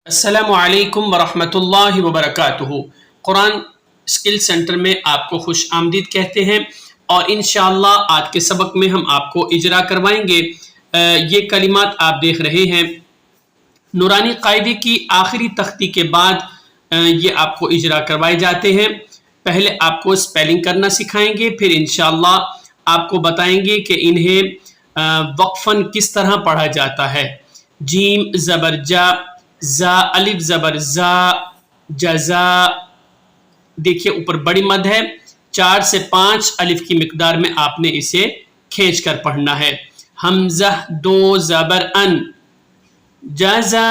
السلام علیکم ورحمۃ اللہ وبرکاتہ۔ قرآن اسکل سینٹر میں آپ کو خوش آمدید کہتے ہیں، اور انشاءاللہ آج کے سبق میں ہم آپ کو اجرا کروائیں گے۔ یہ کلمات آپ دیکھ رہے ہیں، نورانی قاعدے کی آخری تختی کے بعد یہ آپ کو اجرا کروائے جاتے ہیں۔ پہلے آپ کو اسپیلنگ کرنا سکھائیں گے، پھر انشاءاللہ آپ کو بتائیں گے کہ انہیں وقفاً کس طرح پڑھا جاتا ہے۔ جیم زبر جا، زا الف زبر زا، جزا۔ دیکھیے اوپر بڑی مد ہے، 4 سے 5 الف کی مقدار میں آپ نے اسے کھینچ کر پڑھنا ہے۔ حمزہ 2 زبر ان، جزاء۔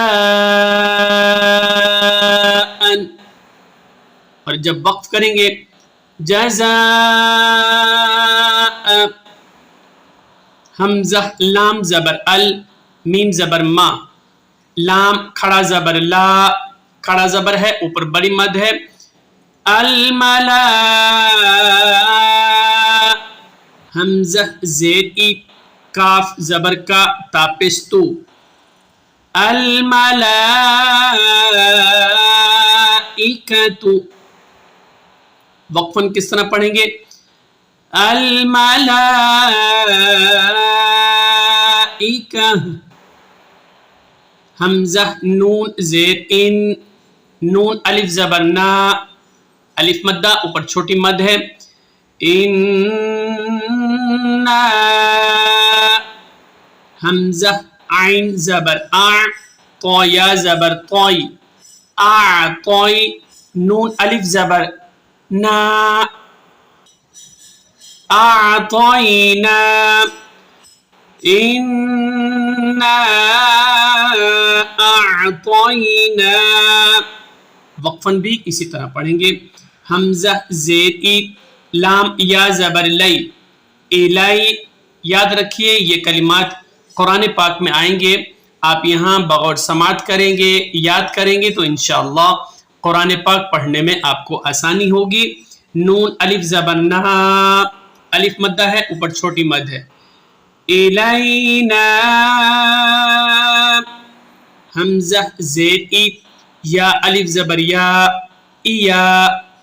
اور جب وقف کریں گے جزاء، حمزہ لام زبر ال، میم زبر ما، لام کھڑا زبر لا، کھڑا زبر ہے، اوپر بڑی مد ہے۔ الملا، حمزہ زیر ای، کاف زبر کا، تا پستو، الملائکۃ، وقفاً کس طرح پڑھیں گے؟ الملائکہ، حمزہ نون زیر ان، نون الف زبر نا، الف مدہ، اوپر چھوٹی مد ہے۔ اننا، حمزہ عین زبر آ، تو یا زبر توئی، اعطوئی، نون الف زبر نا، اعطینا، انا اعطینا، وقفاً بھی اسی طرح پڑھیں گے۔ حمزہ زیر ای، لام یا زبر لئی، الی، یاد رکھیے یہ کلمات قرآن پاک میں آئیں گے، آپ یہاں بغور سماعت کریں گے، یاد کریں گے تو انشاءاللہ قرآن پاک پڑھنے میں آپ کو آسانی ہوگی۔ نون الف زبر نہا، الف مدہ ہے، اوپر چھوٹی مد ہے۔ الینا، حمزہ زیر ای، یا الف زبر یا، ایا،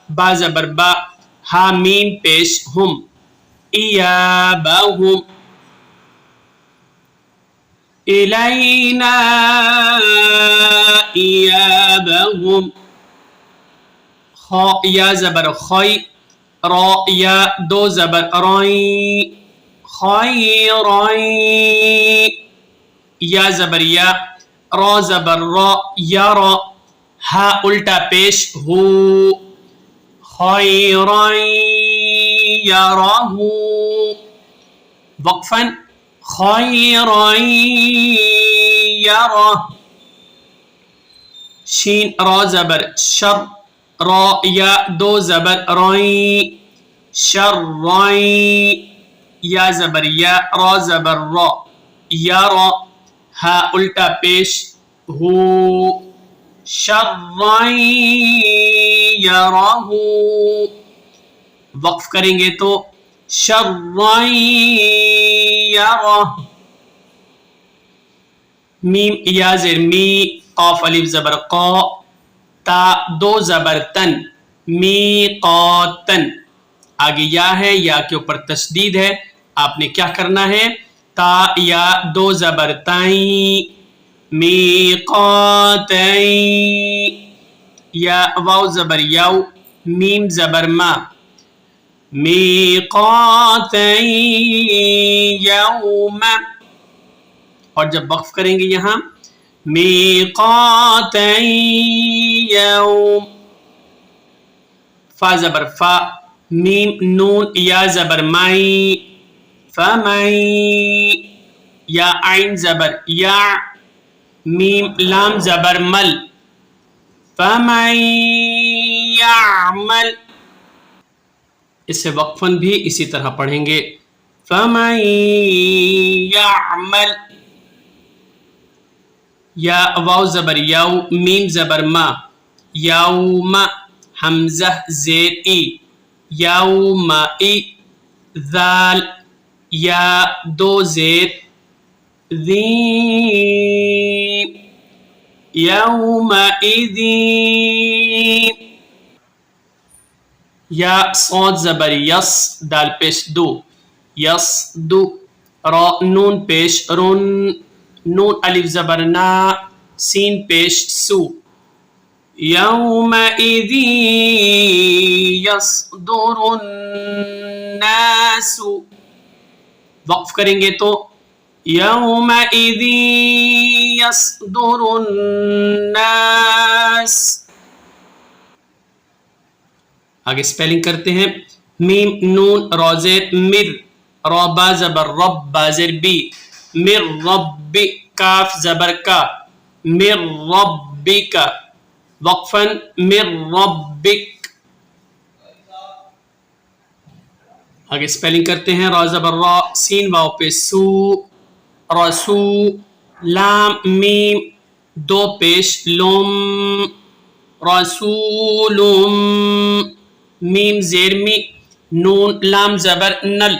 با زبر با، ہا میم پیش ہم، ایابہم، الینا ایابہم، خا یا زبر خوئی، را یا 2 زبر روئی، خیرئی، یا زبر یا، را زبر را، یا را، ہا الٹا پیش ہو، خیرئی یرہ، وقفاً خیرئی یرہ۔ شین را زبر شر، را یا 2 زبر روئی، شرئی، یا زبر یا، را زبر را، یا را، ہا الٹا پیش ہو، شرئی یرہ، وقف کریں گے تو شرئی یرہ۔ میم یا زیر می، قاف الف زبر قا، تا 2 زبر تن، میقاتن، آگے یا ہے، یا کے اوپر تشدید ہے، آپ نے کیا کرنا ہے؟ تا یا 2 زبر تائیں، میقاتیں، یا واو زبر یو، میم زبر ما، میقاتیں یوم، اور جب وقف کریں گے یہاں میقاتیں یوم، فا زبر فا، میم نون یا زبر مائی، فمائی، یا عین زبر یا، میم لام زبر مل، فمن یعمل، اسے وقفاً بھی اسی طرح پڑھیں گے، فمن یعمل، یا واو زبر یو، میم زبر ما، یوم، حمزہ زیر ای، یومئی، ذال، یا 2 زیر ذی، يومئذ یا صاد زبر یس دال پیش دو یس دو را نون پیش رن نون الف زبر نا سین پیش سو یومئذ یصدر الناس وقف کریں گے تو یومئذ یصدر الناس. آگے سپیلنگ کرتے ہیں. میم نون را زیر مر را با زبر رب با زیر بی مر رب کاف زبر کا مر ربک وقفا مر ربک. آگے سپیلنگ کرتے ہیں. را زبر را سین واو پہ سو رسو لام میم دو پیش لم رسولم میم زیر می نون لام زبر نل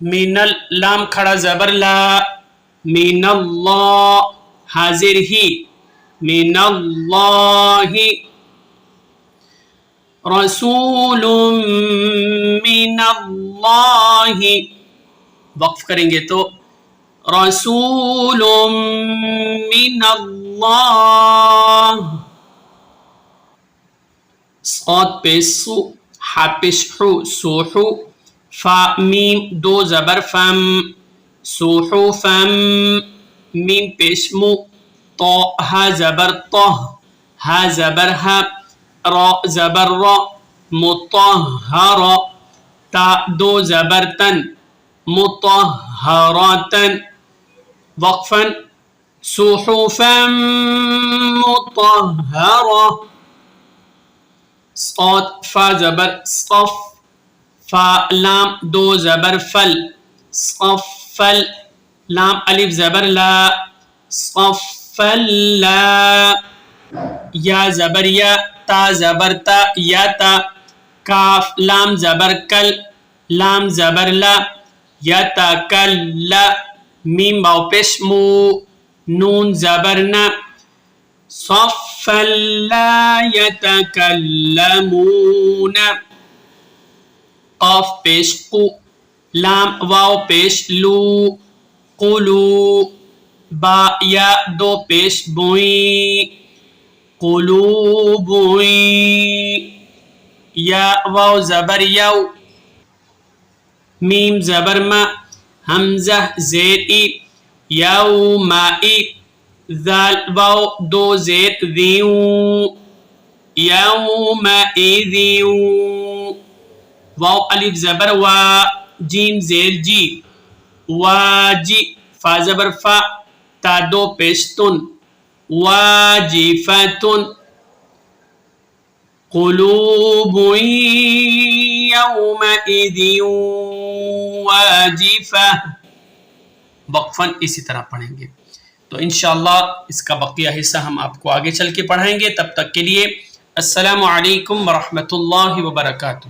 من لام کھڑا زبر لا من اللہ حاضر ہی من اللہ رسول من اللہ. وقف کریں گے تو رسول من اللہ. صاد پیش سو حا پیش حو سوحو فا میم دو زبر فم سوحو فم میم پیش مو طا ہا زبر طہ ہا زبر ہا را زبر را مطہر تا دو زبر تن مطہراتن وقفا صحفا مطہرہ. صاد فا زبر صف فا لام دو زبر فل صفل لام الف زبر لا صفل لا. یا زبر یا تا زبر تا یا تا کاف لام زبر کل لام زبر لا یا تا کل لا میم باو پیش مو نون زبر نا صفا لا يتكلمون قاف پیش قو لام واو پیش لو قلو با یا دو پیش بوئی قلوبوئی یا واو زبر یو میم زبر ما حمزہ زیر ای یومائی ذال واو دو زیر ذیو یومئذ واو الف زبر وا جیم زیر جی واجی فا زبر فا تا دو پیشتن واجفتن قلوب یومئذ واجفہ. وقفاً اسی طرح پڑھیں گے. تو انشاءاللہ اس کا بقیہ حصہ ہم آپ کو آگے چل کے پڑھائیں گے. تب تک کے لیے السلام علیکم ورحمۃ اللہ وبرکاتہ.